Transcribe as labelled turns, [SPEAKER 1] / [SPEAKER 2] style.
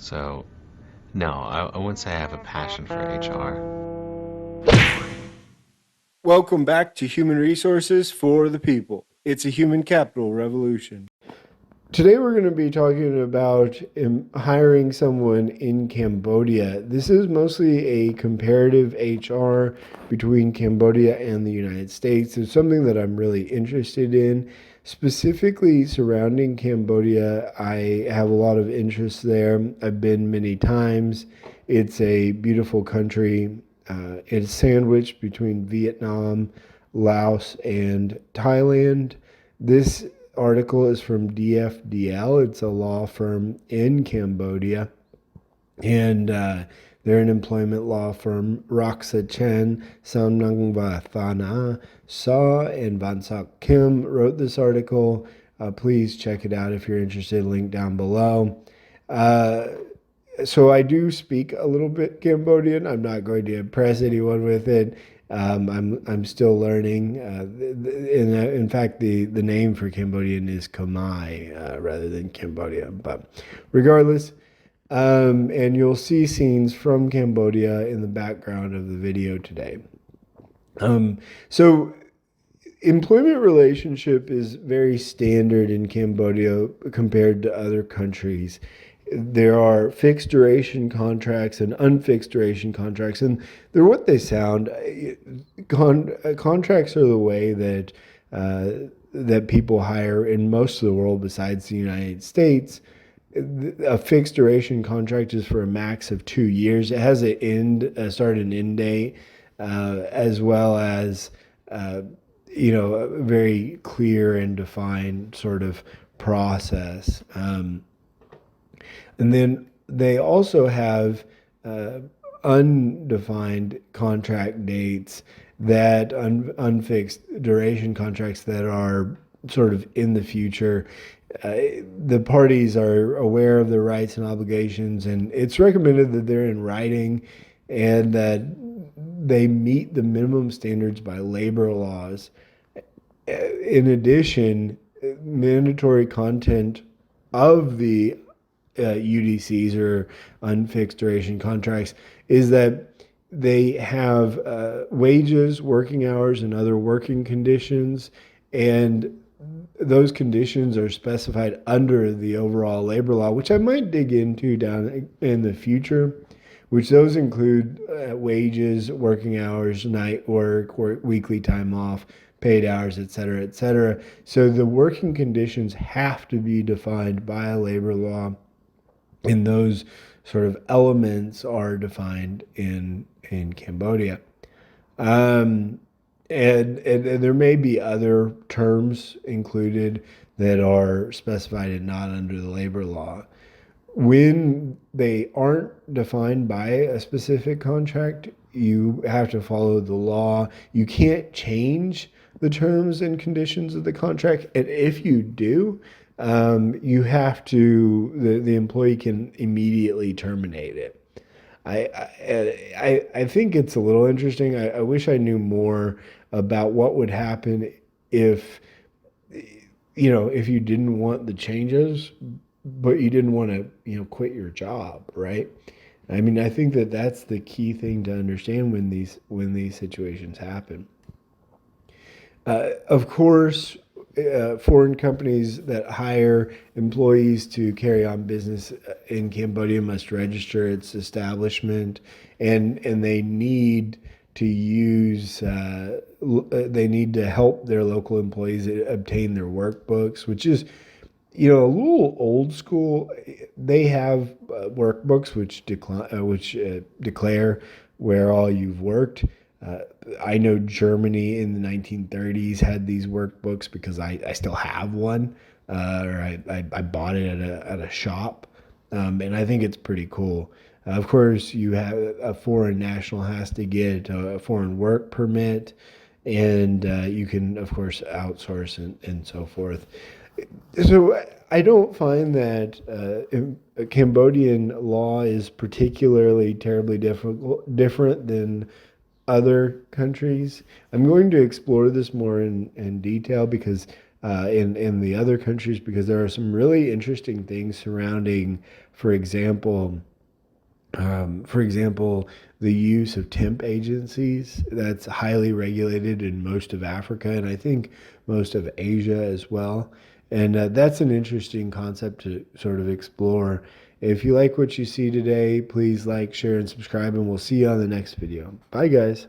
[SPEAKER 1] So, no, I wouldn't say I have a passion for HR.
[SPEAKER 2] Welcome back to Human Resources for the People. It's a human capital revolution. Today we're going to be talking about hiring someone in Cambodia. This is mostly a comparative HR between Cambodia and the United States. It's something that I'm really interested in. Specifically surrounding Cambodia, I have a lot of interest there. I've been many times. It's a beautiful country. It's sandwiched between Vietnam, Laos, and Thailand. This article is from DFDL. It's a law firm in Cambodia, and they're an employment law firm. Roxa Chen, Samnangva Thana Sa, and Vansak Kim wrote this article. Please check it out if you're interested. Link down below. So I do speak a little bit Cambodian. I'm not going to impress anyone with it. I'm still learning. In fact, the name for Cambodian is Khmer rather than Cambodia. But regardless, and you'll see scenes from Cambodia in the background of the video today. So employment relationship is very standard in Cambodia compared to other countries. There are fixed duration contracts and unfixed duration contracts, and they're what they sound. Contracts are the way that people hire in most of the world besides the United States. A fixed duration contract is for a max of 2 years. It has a start and end date, as well as a very clear and defined sort of process. And then they also have undefined contract dates, that unfixed duration contracts that are sort of in the future. The parties are aware of their rights and obligations, and it's recommended that they're in writing and that they meet the minimum standards by labor laws. In addition, mandatory content of the UDCs or unfixed duration contracts is that they have wages, working hours, and other working conditions, and those conditions are specified under the overall labor law, which I might dig into down in the future, which those include wages, working hours, night work, weekly time off, paid hours, et cetera, et cetera. So the working conditions have to be defined by a labor law, and those sort of elements are defined in Cambodia. And there may be other terms included that are specified and not under the labor law. When they aren't defined by a specific contract, you have to follow the law. You can't change the terms and conditions of the contract. And if you do, you have to, the employee can immediately terminate it. I think it's a little interesting. I wish I knew more about what would happen if, if you didn't want the changes, but you didn't want to, quit your job, right? I mean, I think that that's the key thing to understand when these situations happen. Of course, foreign companies that hire employees to carry on business in Cambodia must register its establishment, and they need to they need to help their local employees obtain their workbooks, which is a little old school. They have workbooks which declare where all you've worked. I know Germany in the 1930s had these workbooks because I still have one, or I bought it at a shop, and I think it's pretty cool. Of course, you have a foreign national has to get a foreign work permit, and you can, of course, outsource and so forth. So I don't find that Cambodian law is particularly terribly different than other countries. I'm going to explore this more in detail because in the other countries, because there are some really interesting things surrounding For example, the use of temp agencies that's highly regulated in most of Africa and I think most of Asia as well. And that's an interesting concept to sort of explore. If you like what you see today, please like, share, and subscribe, and we'll see you on the next video. Bye, guys.